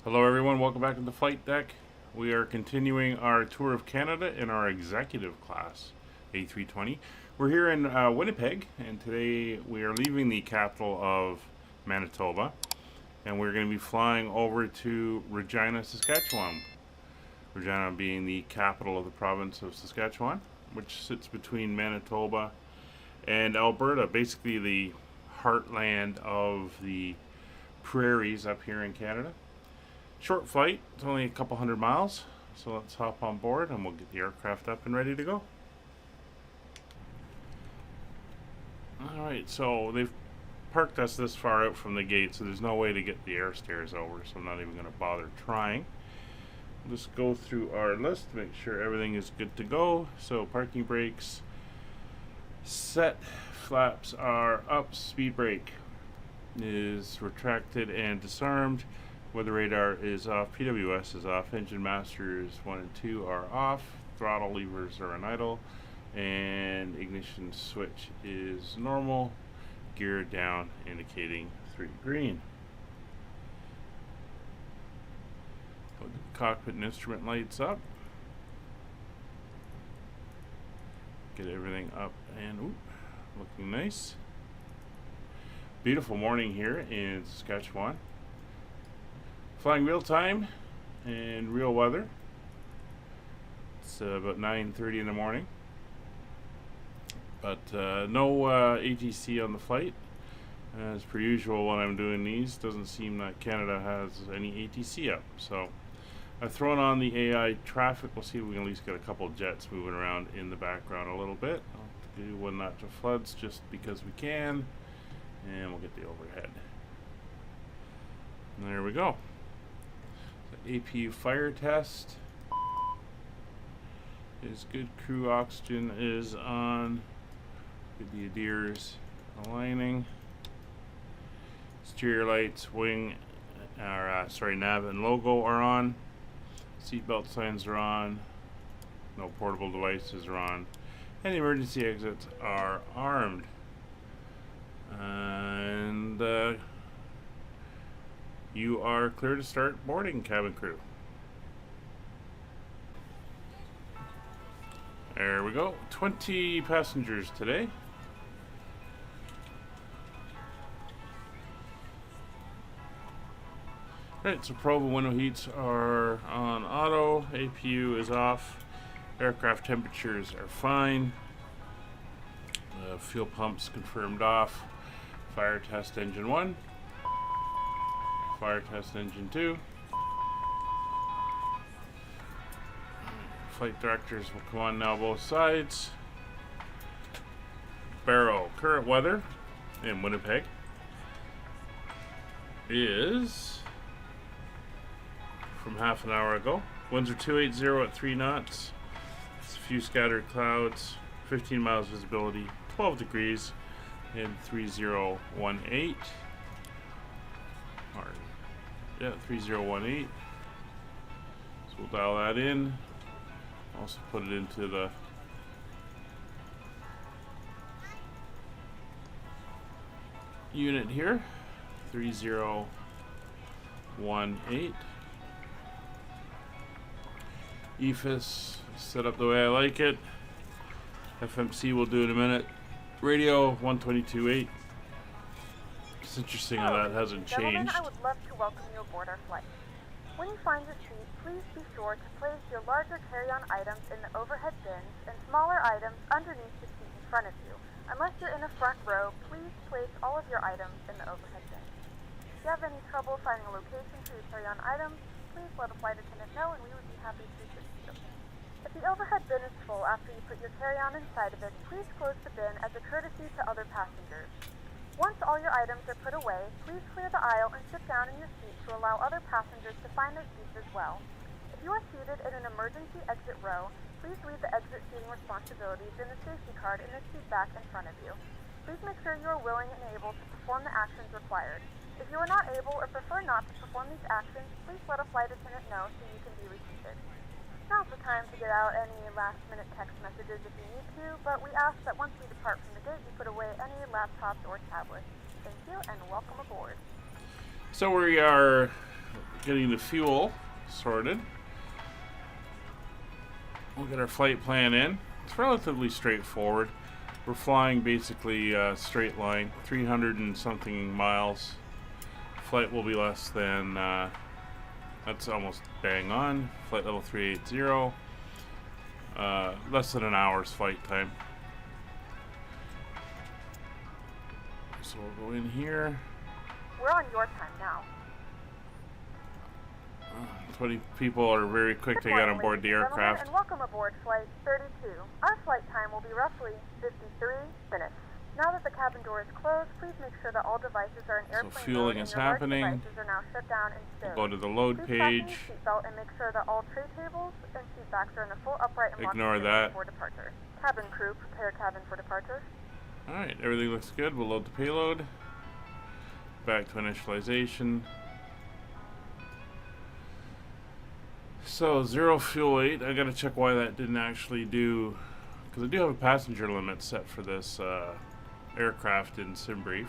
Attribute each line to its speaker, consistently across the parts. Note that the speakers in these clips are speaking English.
Speaker 1: Hello everyone, welcome back to the flight deck. We are continuing our tour of Canada in our executive class, A320. We're here in Winnipeg, and today we are leaving the capital of Manitoba, and we're going to be flying over to Regina, Saskatchewan. Regina being the capital of the province of Saskatchewan, which sits between Manitoba and Alberta, basically the heartland of the prairies up here in Canada. Short flight, it's only a couple hundred miles, so let's hop on board and we'll get the aircraft up and ready to go. Alright, so they've parked us this far out from the gate, so there's no way to get the air stairs over, so I'm not even going to bother trying. We'll just go through our list to make sure everything is good to go. So parking brakes set, flaps are up, speed brake is retracted and disarmed. Weather radar is off, PWS is off, engine masters 1 and 2 are off, throttle levers are on idle, and ignition switch is normal, gear down indicating 3 green. Put the cockpit and instrument lights up. Get everything up and looking nice. Beautiful morning here in Saskatchewan. Flying real time and real weather. It's about 9:30 in the morning, but no ATC on the flight. As per usual, when I'm doing these, doesn't seem that Canada has any ATC up. So I've thrown on the AI traffic. We'll see if we can at least get a couple jets moving around in the background a little bit. I'll do one notch of floods just because we can, and we'll get the overhead. And there we go. APU fire test is good. Crew oxygen is on. Good, the adheres aligning. Exterior lights, wing, nav and logo are on. Seatbelt signs are on. No portable devices are on. And the emergency exits are armed. And you are clear to start boarding, cabin crew. There we go. 20 passengers today. Right, so probe and window heats are on auto. APU is off. Aircraft temperatures are fine. Fuel pumps confirmed off. Fire test engine 1. Fire test engine 2. Flight directors will come on now both sides. Barrow. Current weather in Winnipeg is from half an hour ago. Winds are 280 at 3 knots. It's a few scattered clouds. 15 miles visibility. 12 degrees and 3018. Yeah, 3018. So we'll dial that in. Also put it into the unit here. 3018. EFIS set up the way I like it. FMC we'll do in a minute. Radio 122.8. It's interesting how that hasn't changed.
Speaker 2: I would love to welcome you aboard our flight. When you find your seat, please be sure to place your larger carry-on items in the overhead bins and smaller items underneath the seat in front of you. Unless you're in the front row, please place all of your items in the overhead bins. If you have any trouble finding a location for your carry-on items, please let a flight attendant know and we would be happy to assist you. If the overhead bin is full after you put your carry-on inside of it, please close the bin as a courtesy to other passengers. Once all your items are put away, please clear the aisle and sit down in your seat to allow other passengers to find their seats as well. If you are seated in an emergency exit row, please read the exit seating responsibilities in the safety card in the seat back in front of you. Please make sure you are willing and able to perform the actions required. If you are not able or prefer not to perform these actions, please let a flight attendant know so you can be reseated. Now's the time to get out any last-minute text messages if you need to, but we ask that once we depart from the gate, you put away any laptops or tablets. Thank you, and welcome aboard.
Speaker 1: So we are getting the fuel sorted. We'll get our flight plan in. It's relatively straightforward. We're flying basically straight line, 300 and something miles. Flight will be less than, that's almost bang on. Flight level 380, less than an hour's flight time. So we'll go in here.
Speaker 2: We're on your time now.
Speaker 1: 20 people are very quick to get on board the aircraft.
Speaker 2: And welcome aboard Flight 32. Our flight time will be roughly 53 minutes. Now that the cabin door is closed, please make sure that all devices are in airplane
Speaker 1: So fueling
Speaker 2: mode
Speaker 1: is
Speaker 2: and your large
Speaker 1: happening.
Speaker 2: devices are now shut down and stowed.
Speaker 1: Go to the load
Speaker 2: Please
Speaker 1: page.
Speaker 2: fasten your seatbelt and make sure that all tray tables and seat backs are in the full upright and locked
Speaker 1: Ignore
Speaker 2: position
Speaker 1: that.
Speaker 2: before departure. Cabin crew, prepare cabin for departure.
Speaker 1: Alright, everything looks good. We'll load the payload. Back to initialization. So, 0 fuel weight. I gotta check why that didn't actually do... Because I do have a passenger limit set for this aircraft in SimBrief.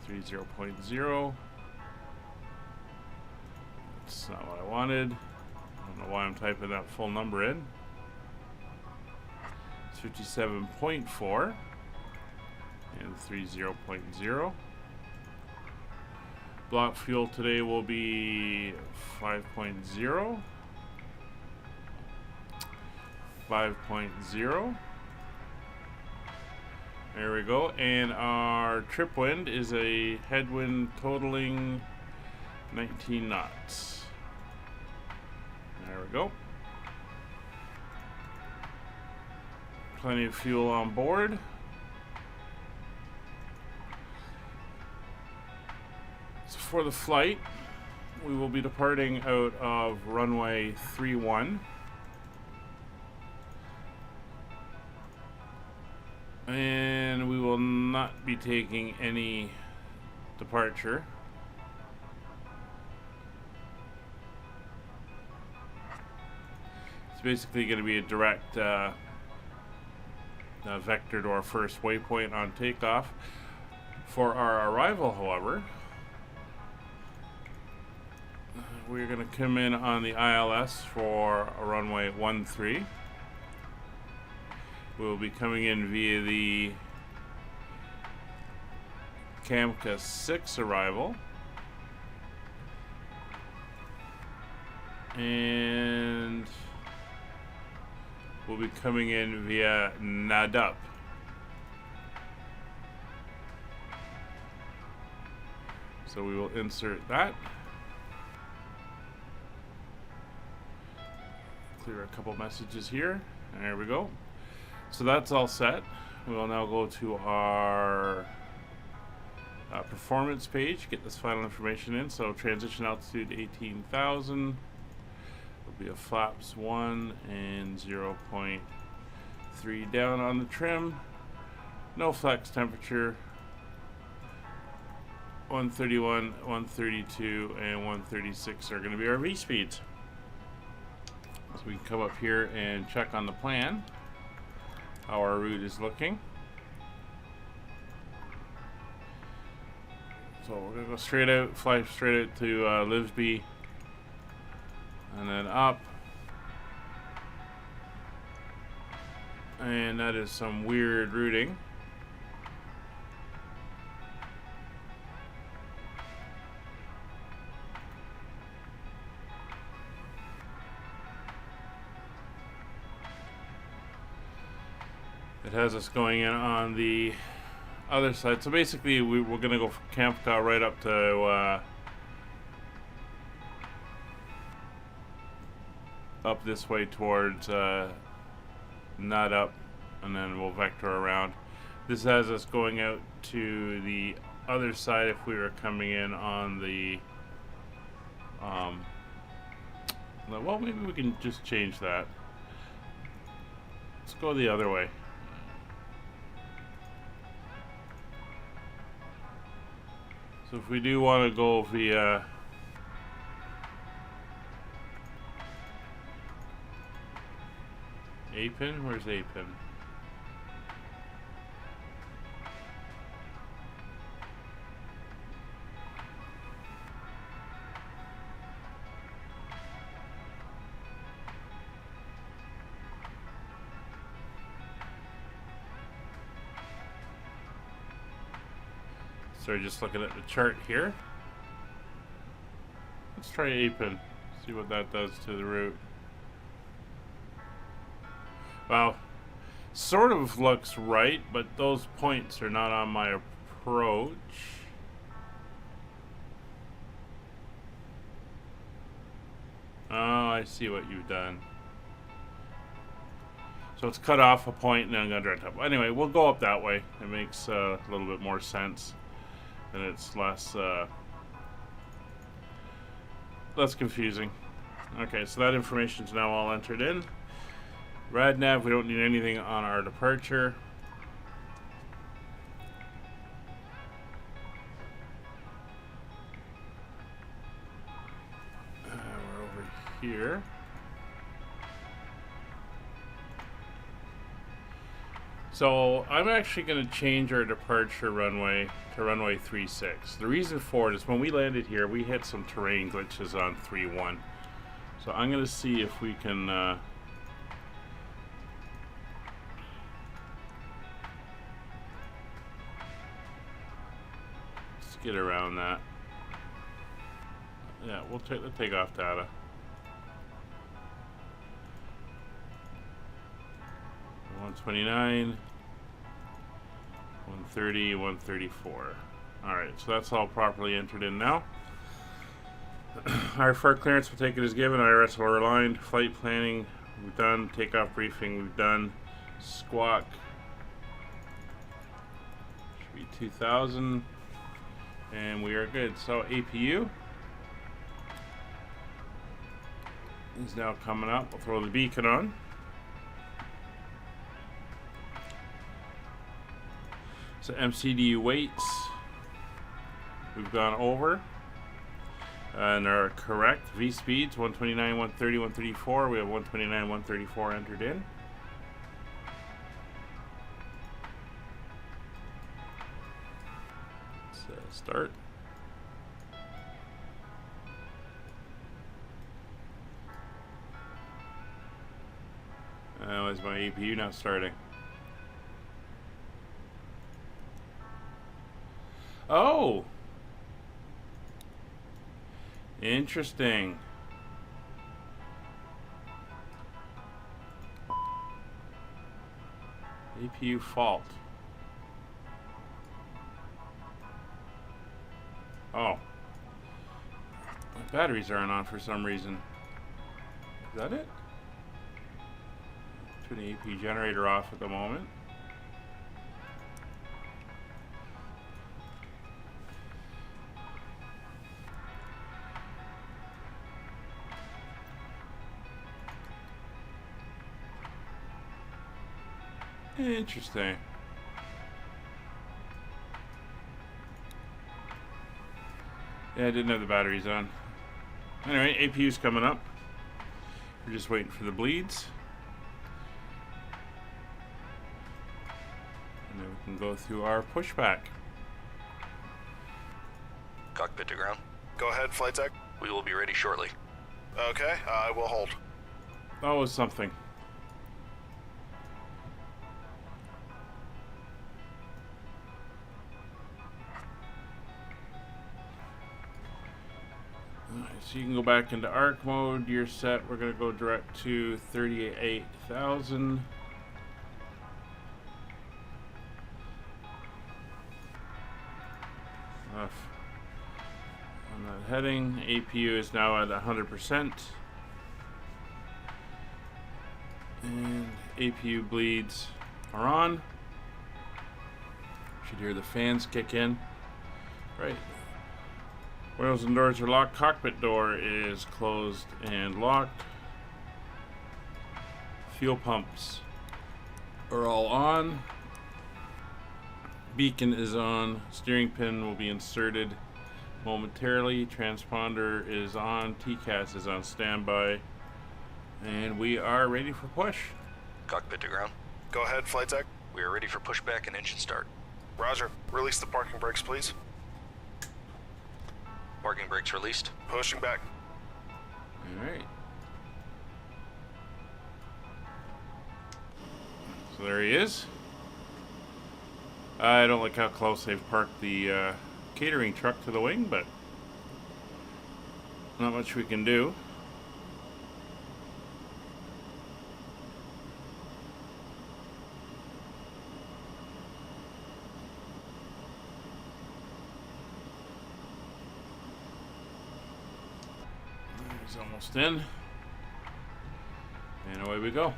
Speaker 1: 30.0. That's not what I wanted. I don't know why I'm typing that full number in. It's 57.4 and 30.0. Block fuel today will be 5.0. 5.0. There we go. And our trip wind is a headwind totaling 19 knots. There we go. Plenty of fuel on board. So for the flight, we will be departing out of runway 31. And we will not be taking any departure. It's basically going to be a direct vector to our first waypoint on takeoff. For our arrival, however, we're going to come in on the ILS for a runway 13. We'll be coming in via the Kamka 6 arrival. And we'll be coming in via Nadup. So we will insert that. Clear a couple messages here. There we go. So that's all set. We will now go to our performance page, get this final information in. So transition altitude 18,000. Will be a flaps 1 and 0.3 down on the trim. No flex temperature. 131, 132, and 136 are going to be our V speeds. So we can come up here and check on the plan how our route is looking. So we're going to go straight out, fly straight out to Lisby, and then up. And that is some weird routing. It has us going in on the other side. So basically, we're going to go from Kamka right up to up this way towards Nadup, and then we'll vector around. This has us going out to the other side if we were coming in on the well, maybe we can just change that. Let's go the other way. So if we do want to go via A-pin, where's A-pin? So just looking at the chart here. Let's try APIN. See what that does to the route. Well, sort of looks right, but those points are not on my approach. Oh, I see what you've done. So it's cut off a point and then going to direct up. Anyway, we'll go up that way. It makes a little bit more sense. And it's less confusing. Okay, so that information is now all entered in. RadNav, we don't need anything on our departure. We're over here. So I'm actually going to change our departure runway to runway 36. The reason for it is when we landed here, we hit some terrain glitches on 3-1. So I'm going to see if we can let's get around that. Yeah, we'll take the takeoff data. 129, 130, 134. Alright, so that's all properly entered in now. IFR clearance, we'll take it as given. IRS will aligned. Flight planning, we've done. Takeoff briefing, we've done. Squawk should be 2000. And we are good. So APU is now coming up. We'll throw the beacon on. So MCDU weights, we've gone over and are correct. V speeds 129, 130, 134. We have 129, 134 entered in. Let's start. Why is my APU not starting? Oh! Interesting. APU fault. Oh. My batteries aren't on for some reason. Is that it? Turn the APU generator off at the moment. Interesting. Yeah, I didn't have the batteries on. Anyway, APU's coming up. We're just waiting for the bleeds. And then we can go through our pushback.
Speaker 3: Cockpit to ground.
Speaker 4: Go ahead, flight deck.
Speaker 3: We will be ready shortly.
Speaker 4: Okay, I will hold.
Speaker 1: That was something. So you can go back into ARC mode. You're set. We're going to go direct to 38,000. On that heading, APU is now at 100%. And APU bleeds are on. Should hear the fans kick in. Right. Windows and doors are locked. Cockpit door is closed and locked. Fuel pumps are all on. Beacon is on. Steering pin will be inserted momentarily. Transponder is on. TCAS is on standby. And we are ready for push.
Speaker 3: Cockpit to ground.
Speaker 4: Go ahead, flight deck.
Speaker 3: We are ready for pushback and engine start.
Speaker 4: Roger. Release the parking brakes, please.
Speaker 3: Parking brakes released.
Speaker 4: Pushing back.
Speaker 1: Alright. So there he is. I don't like how close they've parked the catering truck to the wing, but not much we can do. He's almost in. And away we go.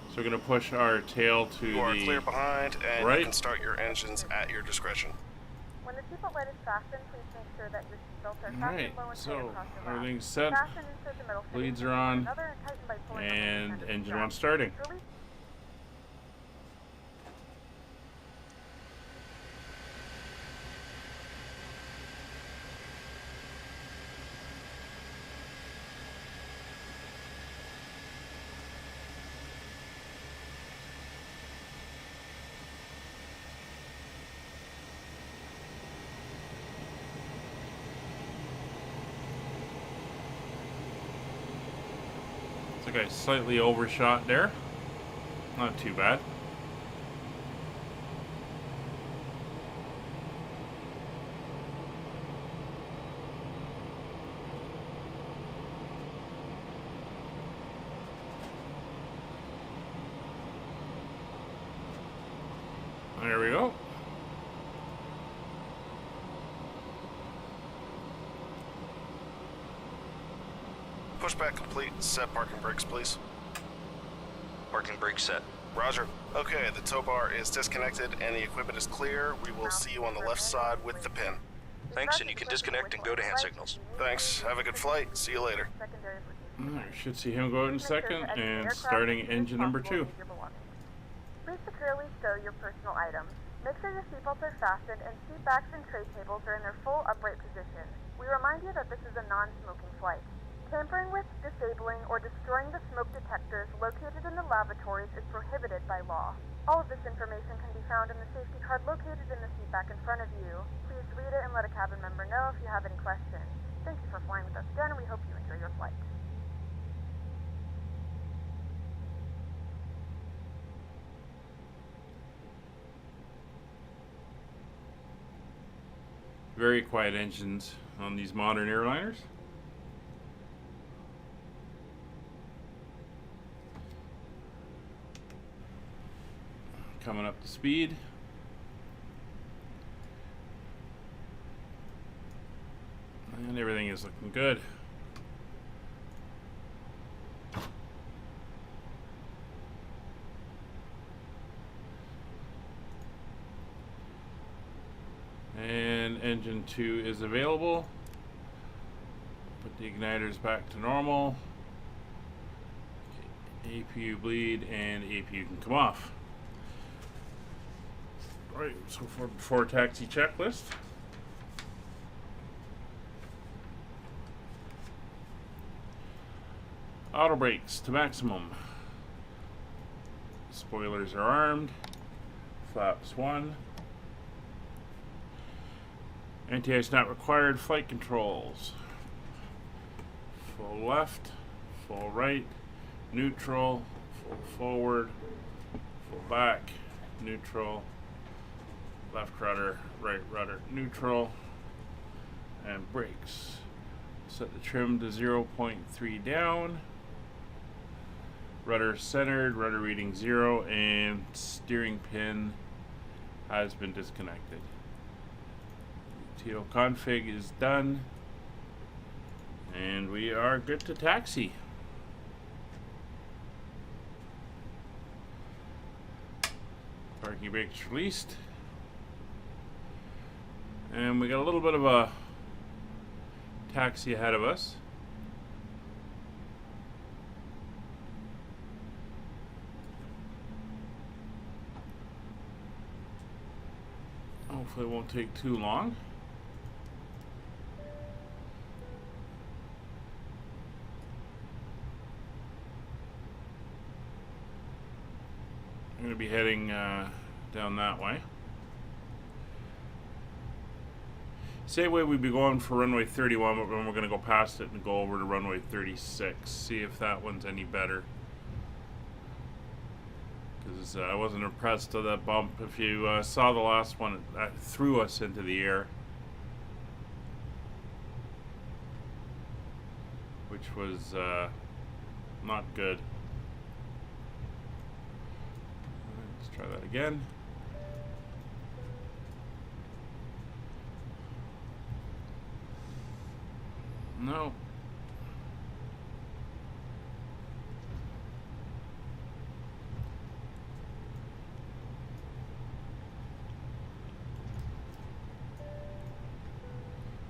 Speaker 1: So we're going to push our tail to
Speaker 4: You are
Speaker 1: the
Speaker 4: clear behind, and
Speaker 1: right.
Speaker 4: you can start your engines at your discretion.
Speaker 2: When the seatbelt light is fastened, please make sure that your seatbelts are
Speaker 1: Alright,
Speaker 2: fastened low and
Speaker 1: so
Speaker 2: tight across your lap.
Speaker 1: everything's set,
Speaker 2: Fasten inside the middle fitting
Speaker 1: bleeds are
Speaker 2: to
Speaker 1: on,
Speaker 2: another and tighten by pulling on the
Speaker 1: and
Speaker 2: extended
Speaker 1: engine
Speaker 2: strap.
Speaker 1: one starting.
Speaker 2: Release.
Speaker 1: So guys, slightly overshot there. Not too bad. There we go.
Speaker 4: Pushback complete. Set parking brakes, please.
Speaker 3: Parking brake set.
Speaker 4: Roger. Okay, the tow bar is disconnected and the equipment is clear. We will see you on the left side with the pin.
Speaker 3: Thanks, and you can disconnect and go to hand signals.
Speaker 4: Thanks. Have a good flight. See you later.
Speaker 2: Secondary rotation.
Speaker 1: Alright, should see him go out in a second, and starting engine number 2.
Speaker 2: Please securely stow your personal items. Make sure your seatbelts are fastened and seat backs and tray tables are in their full upright position. We remind you that this is a non-smoking flight. Tampering with, disabling, or destroying the smoke detectors located in the lavatories is prohibited by law. All of this information can be found in the safety card located in the seat back in front of you. Please read it and let a cabin member know if you have any questions. Thank you for flying with us again, and we hope you enjoy your flight.
Speaker 1: Very quiet engines on these modern airliners. Coming up to speed. And everything is looking good. And engine 2 is available. Put the igniters back to normal. APU bleed and APU can come off. Right, so for before taxi checklist. Auto brakes to maximum. Spoilers are armed. Flaps 1. Anti-ice not required. Flight controls. Full left, full right, neutral, full forward, full back, neutral, left rudder, right rudder, neutral, and brakes. Set the trim to 0.3 down. Rudder centered, rudder reading 0, and steering pin has been disconnected. TO config is done, and we are good to taxi. Parking brakes released. And we got a little bit of a taxi ahead of us. Hopefully it won't take too long. I'm going to be heading down that way. Same way we'd be going for runway 31, but then we're going to go past it and go over to runway 36. See if that one's any better. Because I wasn't impressed with that bump. If you saw the last one, that threw us into the air. Which was not good. Let's try that again. No.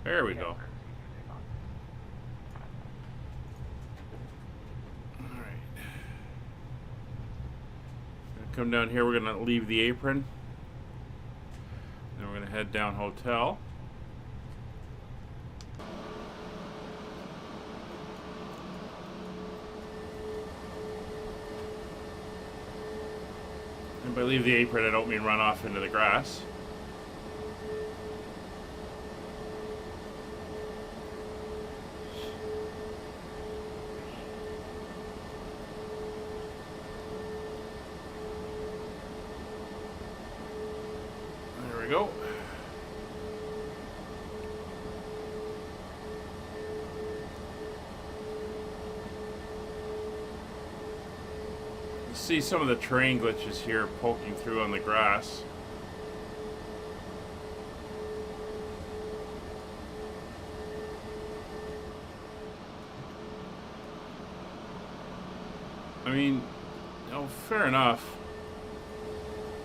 Speaker 1: There we go. Alright. Come down here, we're going to leave the apron. Then we're going to head down hotel. And by leave the apron, I don't mean run off into the grass. There we go. See some of the terrain glitches here poking through on the grass. I mean, oh, fair enough.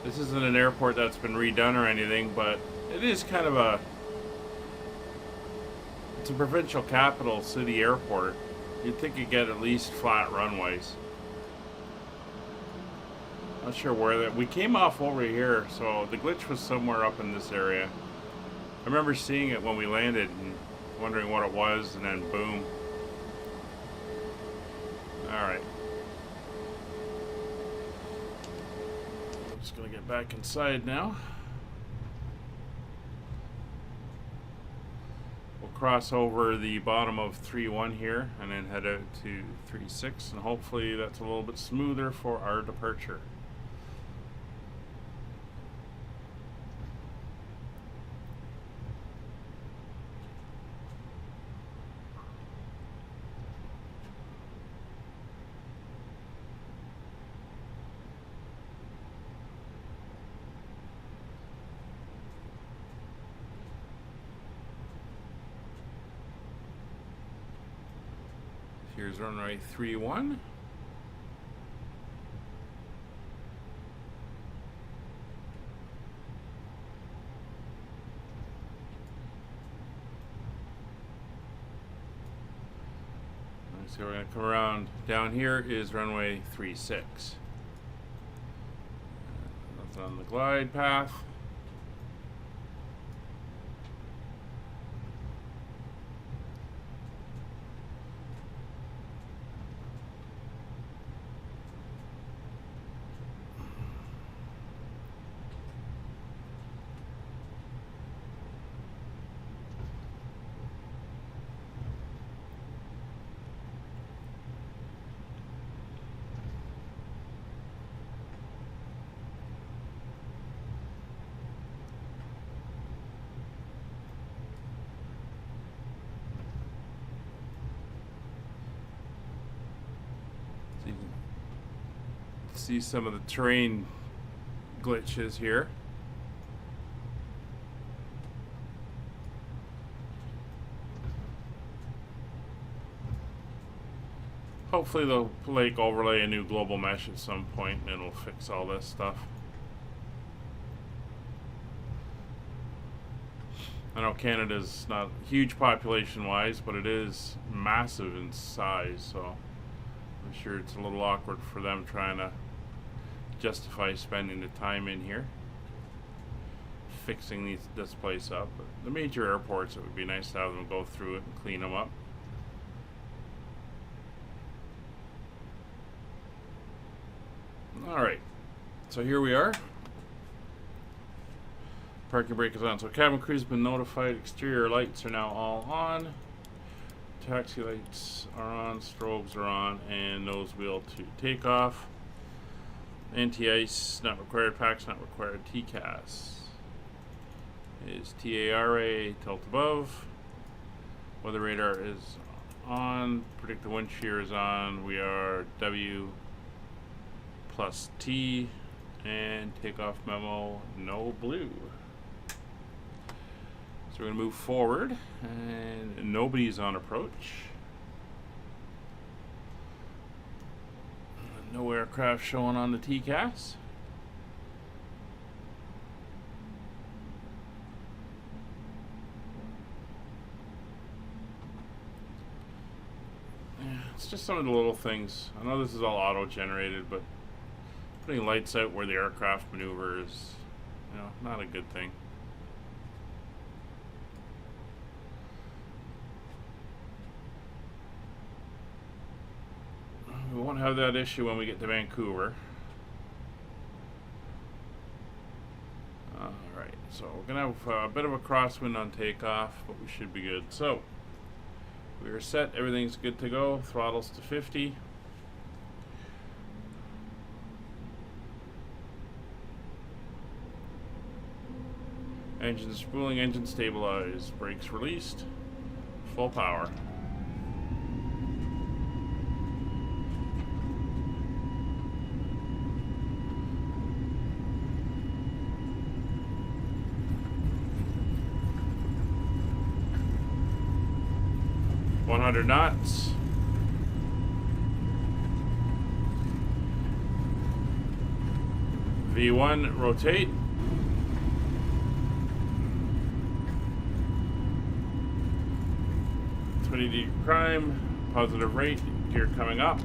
Speaker 1: This isn't an airport that's been redone or anything, but it is kind of a... It's a provincial capital city airport. You'd think you'd get at least flat runways. Not sure where that... We came off over here, so the glitch was somewhere up in this area. I remember seeing it when we landed and wondering what it was, and then boom. Alright. I'm just gonna get back inside now. We'll cross over the bottom of 3-1 here, and then head out to 3-6, and hopefully that's a little bit smoother for our departure. Here's runway 3-1. So we're going to come around. Down here is runway 3-6. Nothing on the glide path. See some of the terrain glitches here. Hopefully they'll like overlay a new global mesh at some point and it'll fix all this stuff. I know Canada's not huge population wise, but it is massive in size, so I'm sure it's a little awkward for them trying to justify spending the time in here fixing this place up. But the major airports, it would be nice to have them go through it and clean them up. Alright, so here we are. Parking brake is on. So cabin crew's been notified. Exterior lights are now all on. Taxi lights are on. Strobes are on. And nose wheel to takeoff. Anti-ice not required. Packs not required. TCAS is TARA. Tilt above. Weather radar is on. Predicted wind shear is on. We are W plus T. And takeoff memo, no blue. So we're going to move forward, and nobody's on approach. No aircraft showing on the TCAS. Yeah, it's just some of the little things. I know this is all auto-generated, but putting lights out where the aircraft maneuvers, you know, not a good thing. We won't have that issue when we get to Vancouver. Alright, so we're going to have a bit of a crosswind on takeoff, but we should be good. So, we are set, everything's good to go. Throttles to 50. Engine spooling, engine stabilized, brakes released, full power. .100 knots. V1 rotate. .20 prime, positive rate, gear coming up.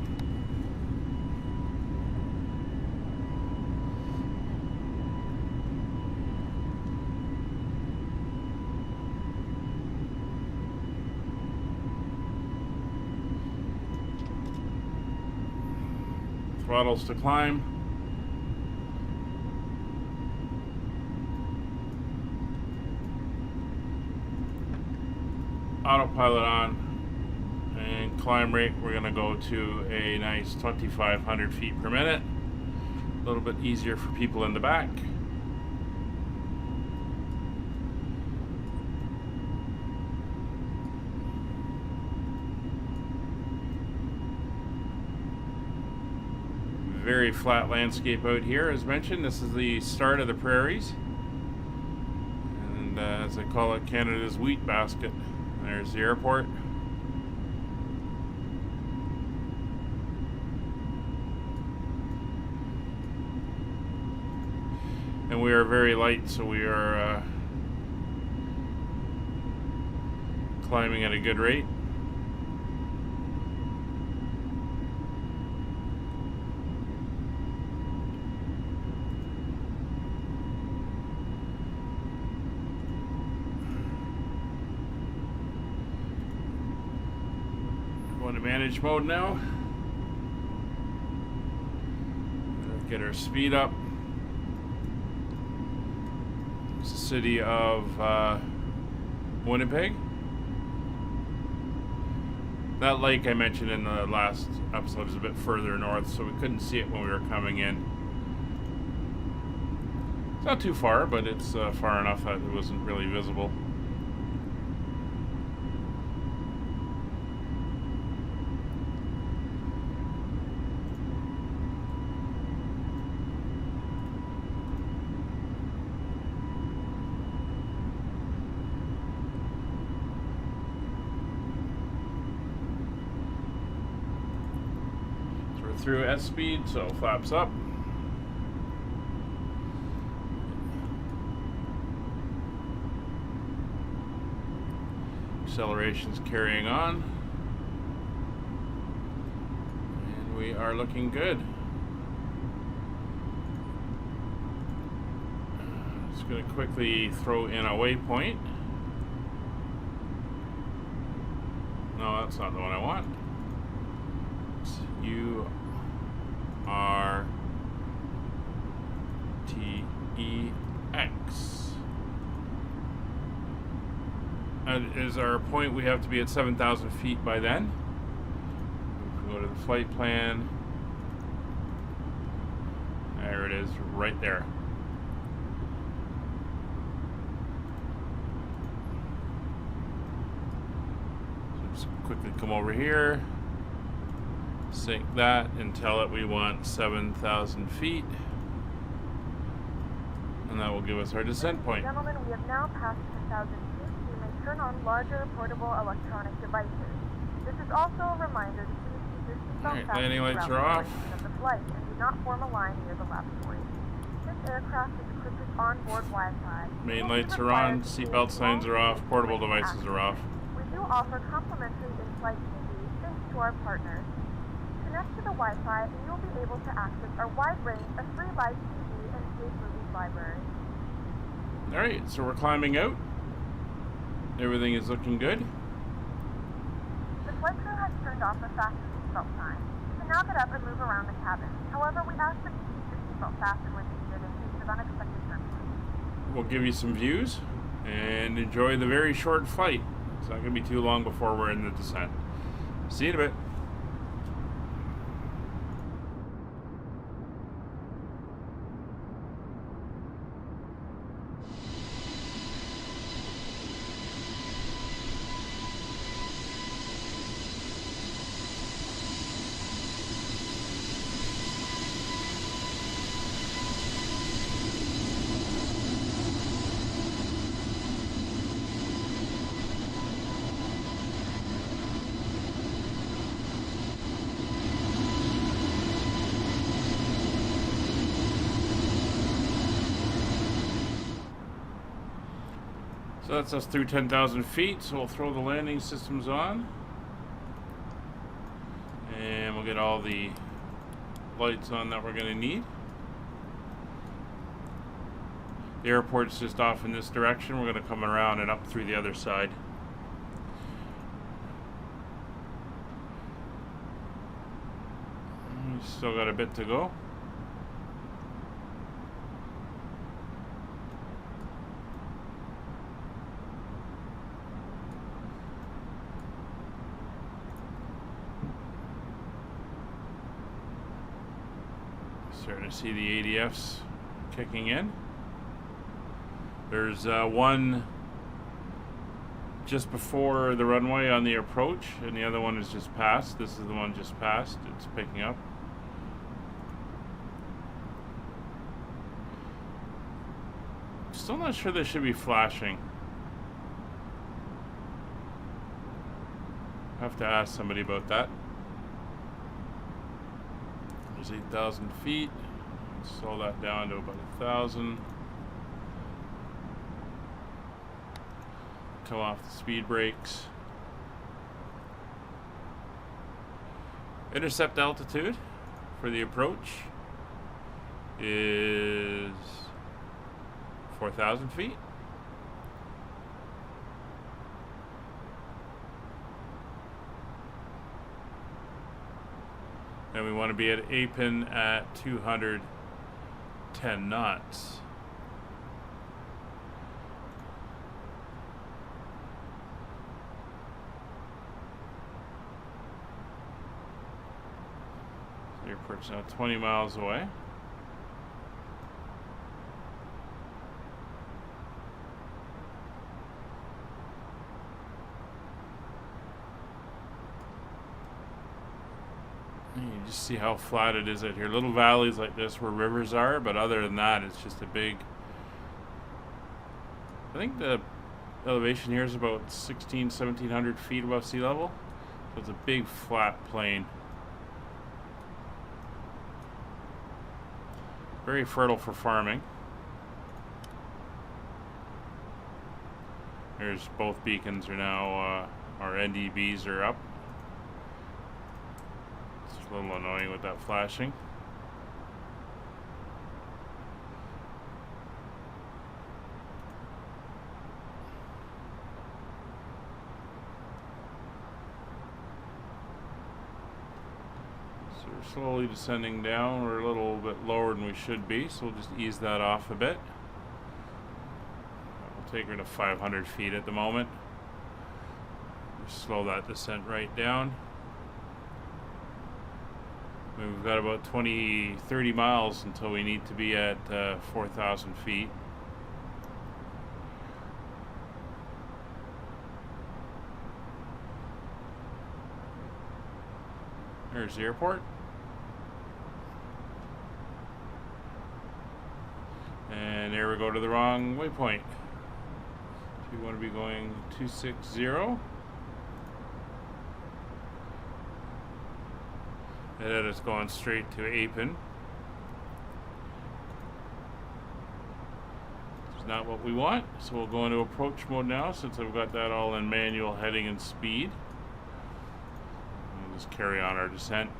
Speaker 1: Throttles to climb. Autopilot on, and climb rate we're going to go to a nice 2,500 feet per minute. A little bit easier for people in the back. Very flat landscape out here. As mentioned, this is the start of the prairies, and as I call it, Canada's wheat basket. There's the airport. And we are very light, so we are climbing at a good rate. Going to manage mode now. Get our speed up. It's the city of Winnipeg. That lake I mentioned in the last episode is a bit further north, so we couldn't see it when we were coming in. It's not too far, but it's far enough that it wasn't really visible. Through S speed, so flaps up. Acceleration's carrying on. And we are looking good. Just going to quickly throw in a waypoint. No, that's not the one I want. It's URTEX. That is our point. We have to be at 7,000 feet by then. We can go to the flight plan. There it is, right there. So just quickly come over here, sync that, and tell it we want 7,000 feet. And that will give us our descent point.
Speaker 2: Gentlemen, we have now passed 10,000 feet. You may turn on larger portable electronic devices. This is also a reminder to please keep your seatbelt fastened
Speaker 1: landing lights
Speaker 2: throughout
Speaker 1: are off.
Speaker 2: the duration of the flight and do not form a line near the lavatory. This aircraft is equipped with onboard Wi-Fi.
Speaker 1: Main lights are on, seatbelt signs are off, portable devices are off.
Speaker 2: We do offer complimentary in-flight TV thanks to our partners. Connect to the Wi-Fi and you'll be able to access our wide range of free live TV and paid movies library.
Speaker 1: Alright, so we're climbing out. Everything is looking good.
Speaker 2: The flight crew has turned off the fasten seatbelt sign. You can now get up and move around the cabin. However, we ask that you keep your seatbelt fastened when needed in case of unexpected turbulence.
Speaker 1: We'll give you some views and enjoy the very short flight. It's not going to be too long before we're in the descent. See you in a bit. So that's us through 10,000 feet, so we'll throw the landing systems on. And we'll get all the lights on that we're going to need. The airport's just off in this direction. We're going to come around and up through the other side. Still got a bit to go. Starting to see the ADFs kicking in. There's one just before the runway on the approach, and the other one is just past. This is the one just past. It's picking up. Still not sure they should be flashing. I have to ask somebody about that. There's 8,000 feet. Slow that down to about 1,000. Come off the speed brakes. Intercept altitude for the approach is 4,000 feet. And we want to be at A-pin at 210 knots. The airport's now 20 miles away. You just see how flat it is out here. Little valleys like this where rivers are, but other than that, it's just a big... I think the elevation here is about 1,700 feet above sea level. So it's a big flat plain. Very fertile for farming. There's both beacons are now, our NDBs are up. It's a little annoying with that flashing. So we're slowly descending down. We're a little bit lower than we should be, so we'll just ease that off a bit. We'll take her to 500 feet at the moment. Slow that descent right down. We've got about 30 miles until we need to be at 4,000 feet. There's the airport. And there we go to the wrong waypoint. We want to be going 260. And then it's going straight to Apen. It's not what we want, so we'll go into approach mode now since I've got that all in manual heading and speed. We'll just carry on our descent.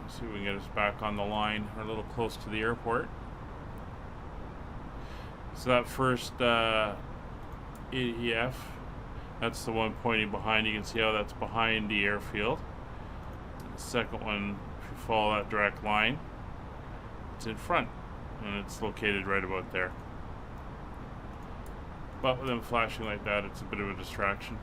Speaker 1: Let's see if we can get us back on the line. We're a little close to the airport. So that first AEF, that's the one pointing behind. You can see how that's behind the airfield. The second one, if you follow that direct line, it's in front, and it's located right about there. But with them flashing like that, it's a bit of a distraction.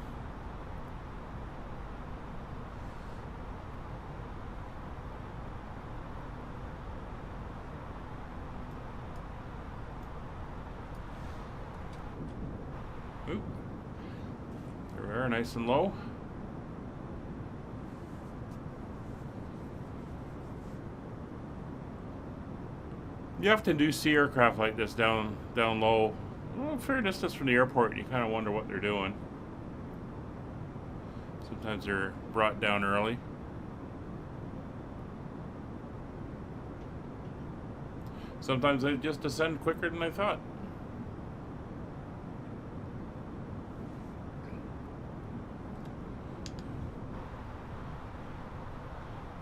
Speaker 1: Oop. There we are, nice and low. You often do see aircraft like this down low. Well, a fair distance from the airport, you kind of wonder what they're doing. Sometimes they're brought down early. Sometimes they just descend quicker than I thought.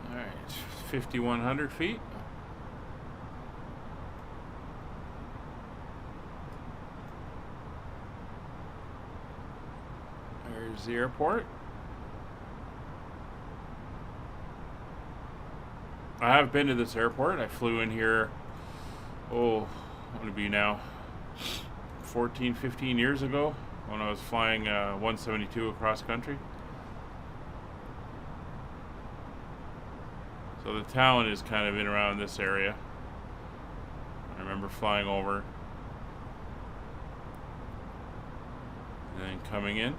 Speaker 1: Alright, 5,100 feet. There's the airport. I have been to this airport. I flew in here, what would it be now? 14, 15 years ago when I was flying 172 across country. So the town is kind of in around this area. I remember flying over and then coming in.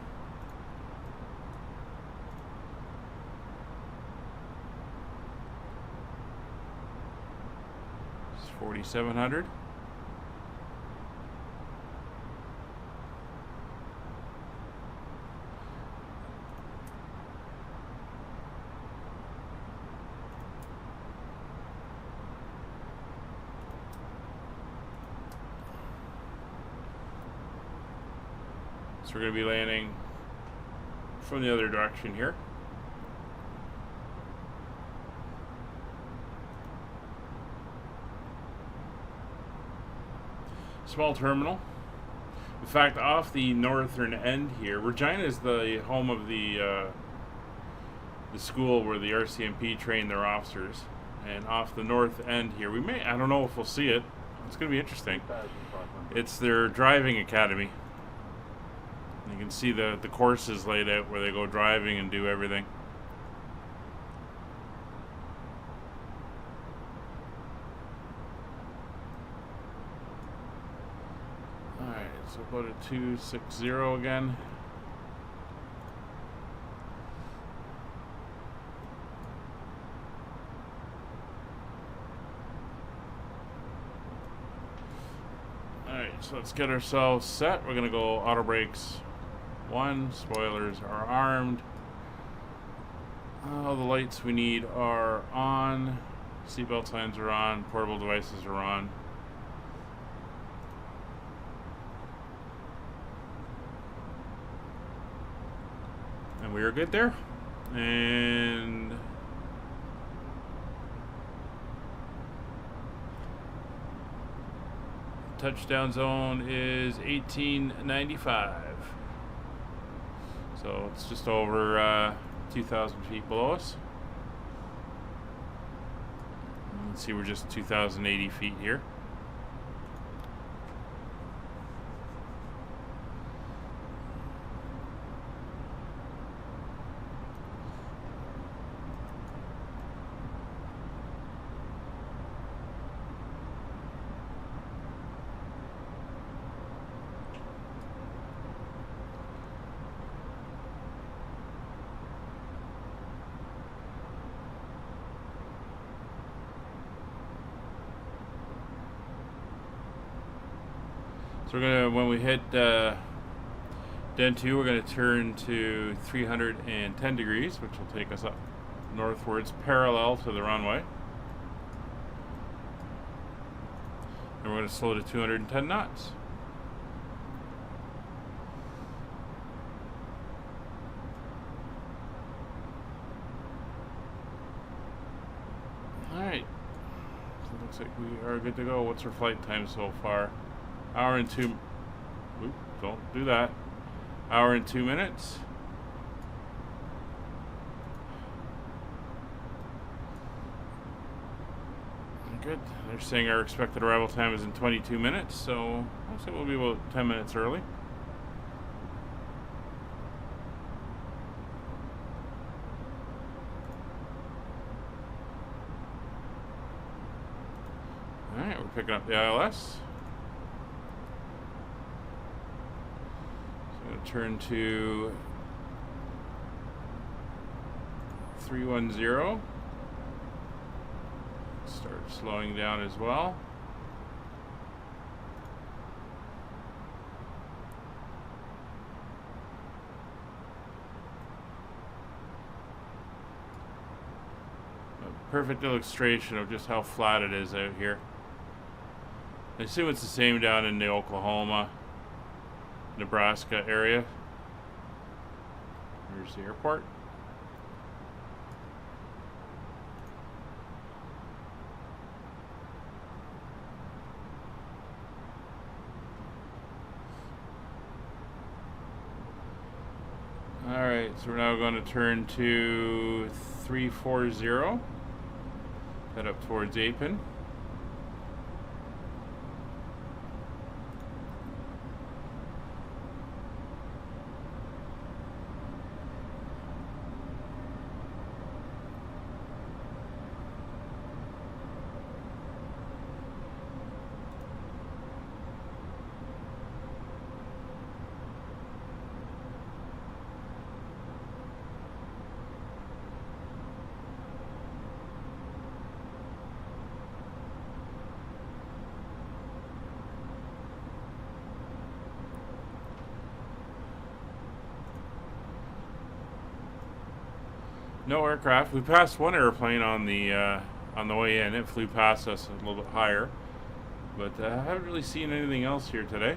Speaker 1: It's 4,700. So we're going to be landing from the other direction here. Small terminal. In fact, off the northern end here, Regina is the home of the school where the RCMP train their officers. And off the north end here, I don't know if we'll see it. It's going to be interesting. It's their driving academy. You can see the courses laid out where they go driving and do everything. Alright, so go to 260 again. Alright, so let's get ourselves set. We're going to go auto brakes 1, spoilers are armed. All the lights we need are on. Seatbelt signs are on. Portable devices are on. And we are good there. And touchdown zone is 1895. So it's just over 2,000 feet below us. You can see we're just 2,080 feet here. So we're gonna, when we hit Den 2, we're gonna turn to 310 degrees, which will take us up northwards, parallel to the runway. And we're gonna slow to 210 knots. Alright. So it looks like we are good to go. What's our flight time so far? Hour and 2. Oop, don't do that. Hour and 2 minutes. Good. They're saying our expected arrival time is in 22 minutes, so I'll say we'll be about 10 minutes early. Alright, we're picking up the ILS. So I'm going to turn to 310. Start slowing down as well. A perfect illustration of just how flat it is out here. I assume it's the same down in the Oklahoma, Nebraska area. Here's the airport. Alright, so we're now going to turn to 340. Head up towards Apen. No aircraft. We passed one airplane on the way in. It flew past us a little bit higher, but I haven't really seen anything else here today.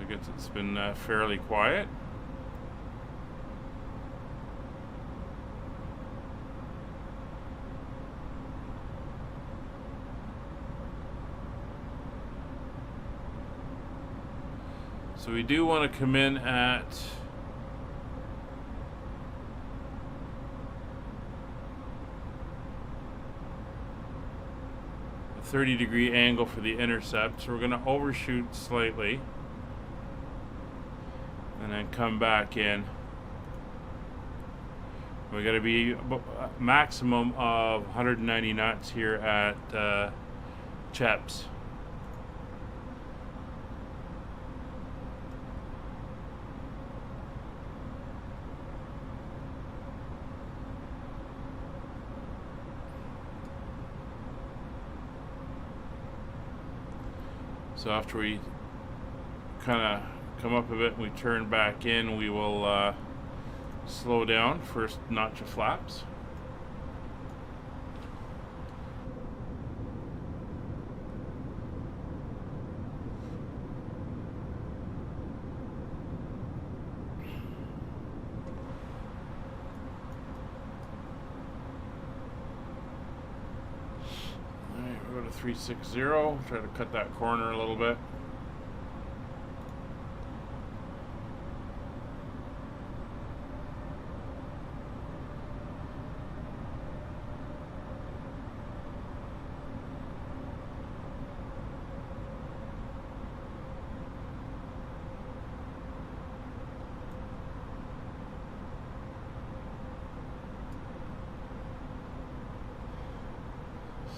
Speaker 1: I guess it's been fairly quiet. So we do want to come in at 30-degree angle for the intercept, so we're going to overshoot slightly and then come back in. We got to be a maximum of 190 knots here at Cheps. So after we kind of come up a bit and we turn back in, we will slow down. First notch of flaps. Alright, we'll go to 360. Try to cut that corner a little bit.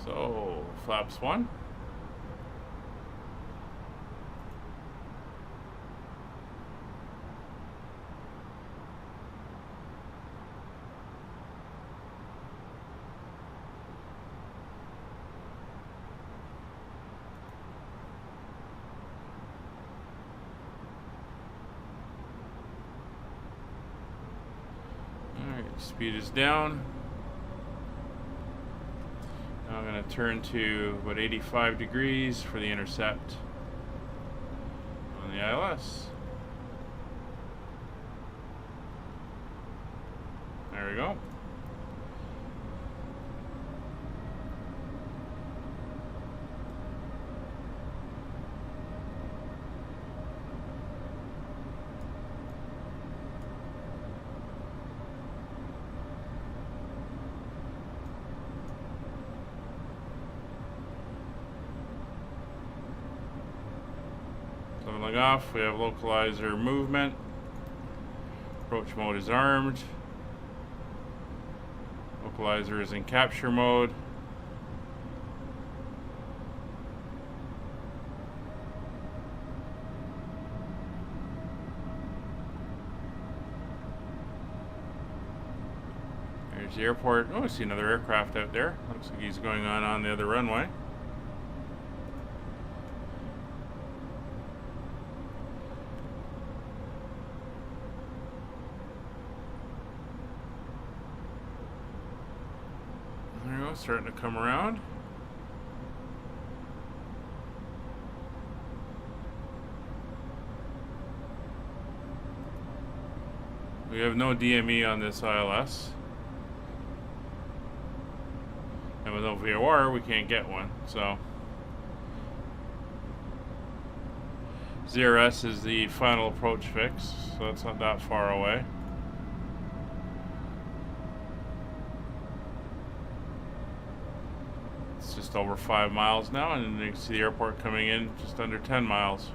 Speaker 1: So, flaps 1. Alright, speed is down. Now I'm going to turn to about 85 degrees for the intercept on the ILS. There we go. Leveling off, we have localizer movement. Approach mode is armed. Localizer is in capture mode. There's the airport. Oh, I see another aircraft out there. Looks like he's going on the other runway. Starting to come around. We have no DME on this ILS. And with no VOR, we can't get one, so. ZRS is the final approach fix, so that's not that far away. Just over 5 miles now, and you can see the airport coming in just under 10 miles.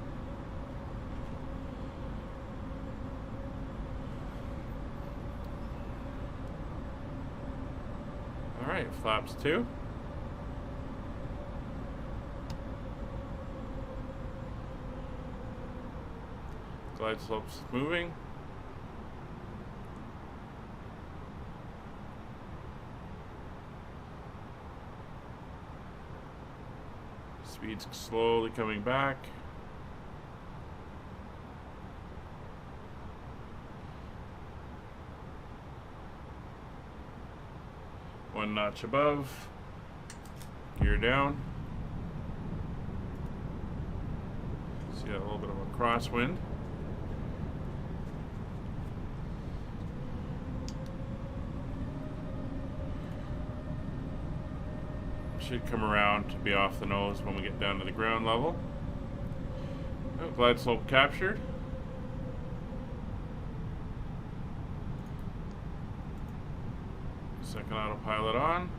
Speaker 1: Alright, flaps 2. Glide slopes moving. Speed's slowly coming back. One notch above. Gear down. See a little bit of a crosswind. Should come around to be off the nose when we get down to the ground level. Oh, glide slope captured. Second autopilot on.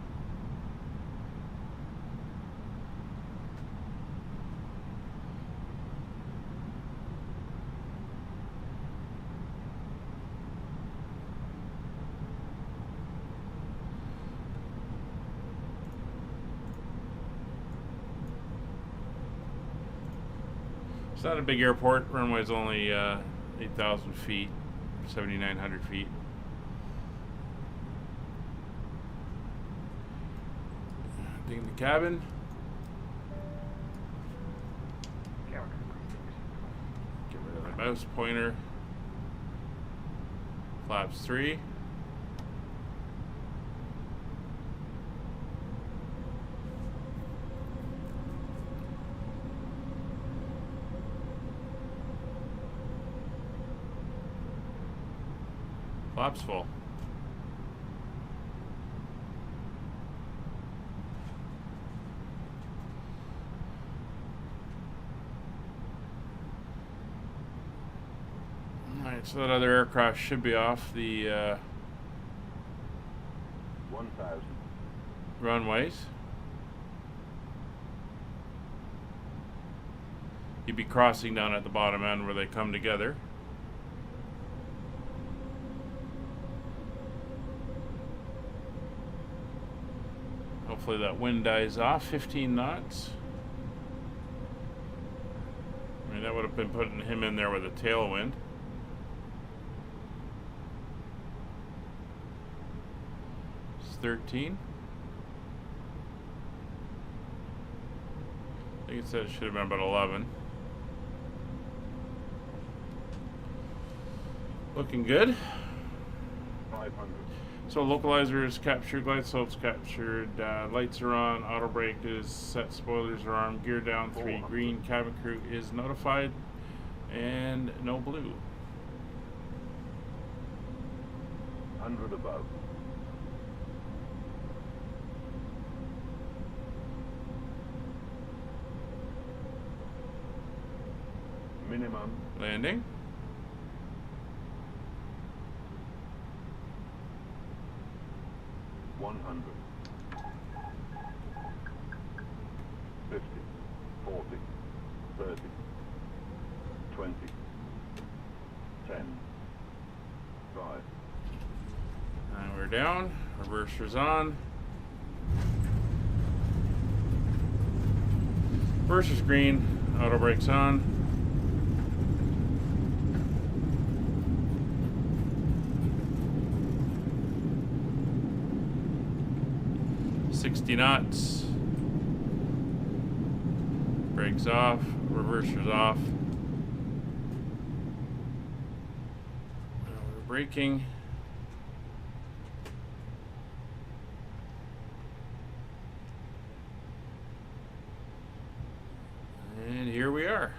Speaker 1: It's not a big airport. Runway's only 8,000 feet, 7,900 feet. Ding the cabin. Get rid of the mouse pointer. Flaps 3. Flaps full. Alright, so that other aircraft should be off the
Speaker 5: 1,000
Speaker 1: runways. You'd be crossing down at the bottom end where they come together. Hopefully that wind dies off. 15 knots. I mean, that would have been putting him in there with a tailwind. It's 13. I think it said it should have been about 11. Looking good.
Speaker 5: 5
Speaker 1: So localizer is captured, glide slope's captured, lights are on, auto brake is set, spoilers are armed, gear down 3, green, cabin crew is notified, and no blue.
Speaker 5: 100 above. Minimum.
Speaker 1: Landing.
Speaker 5: $100. 50, 40, 30, 20, 10, 5.
Speaker 1: And we're down. Reverser's on. Reverser's green. Auto brake's on. Knots. Brakes off. Reverser's off. Now we're braking. And here we are.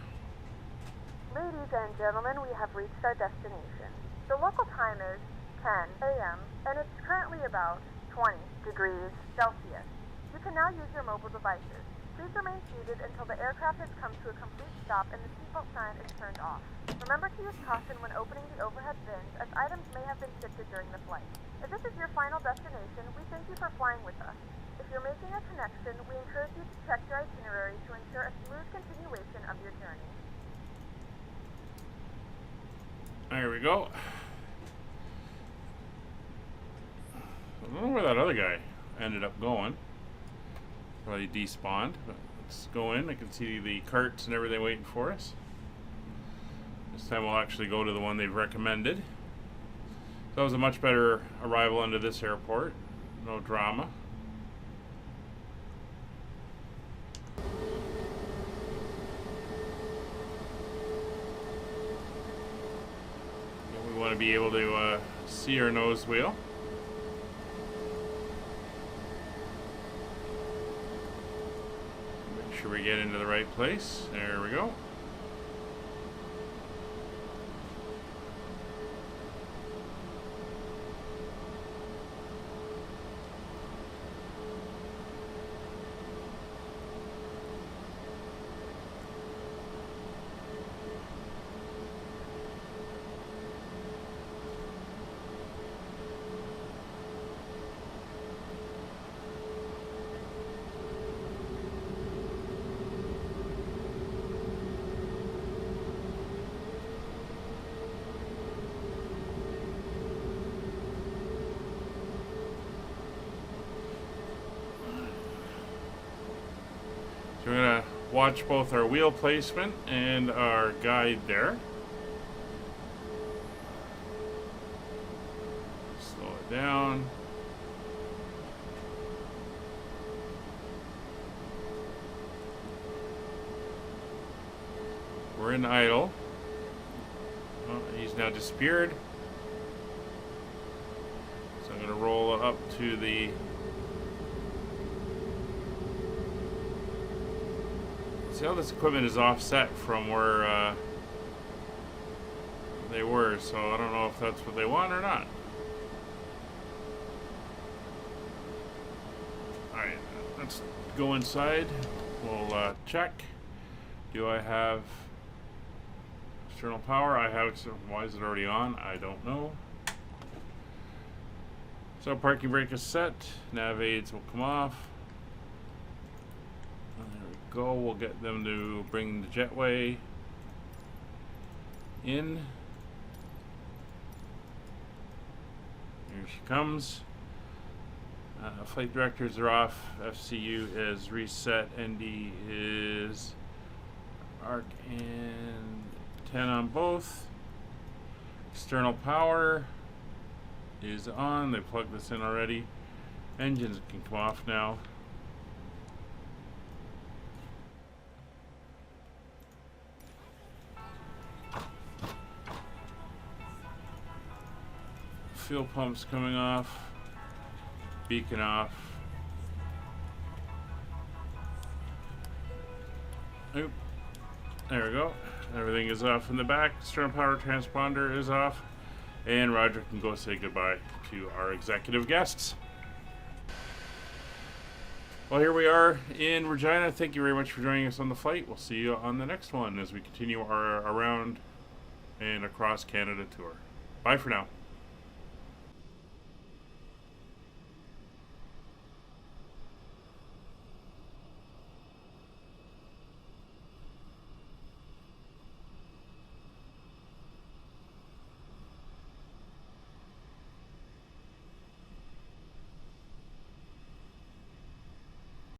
Speaker 2: Ladies and gentlemen, we have reached our destination. The local time is 10 a.m. and it's currently about 20 degrees Celsius. You can now use your mobile devices. Please remain seated until the aircraft has come to a complete stop and the seatbelt sign is turned off. Remember to use caution when opening the overhead bins, as items may have been shifted during the flight. If this is your final destination, we thank you for flying with us. If you're making a connection, we encourage you to check your itinerary to ensure a smooth continuation of your journey.
Speaker 1: There we go. I don't know where that other guy ended up going. Probably despawned, but let's go in. I can see the carts and everything waiting for us. This time we'll actually go to the one they've recommended. That was a much better arrival into this airport. No drama. We want to be able to see our nose wheel. We get into the right place. There we go. So we're going to watch both our wheel placement and our guide there. Slow it down. We're in idle. Oh, he's now disappeared. So I'm going to roll up to the see how this equipment is offset from where they were, so I don't know if that's what they want or not. Alright, let's go inside. We'll check. Do I have external power? I have. Why is it already on? I don't know. So parking brake is set. Nav aids will come off. Go. We'll get them to bring the jetway in. Here she comes. Flight directors are off. FCU is reset. ND is arc and 10 on both. External power is on. They plugged this in already. Engines can come off now. Fuel pumps coming off. Beacon off. Oop. There we go. Everything is off in the back. Stern power transponder is off. And Roger can go say goodbye to our executive guests. Well, here we are in Regina. Thank you very much for joining us on the flight. We'll see you on the next one as we continue our around and across Canada tour. Bye for now.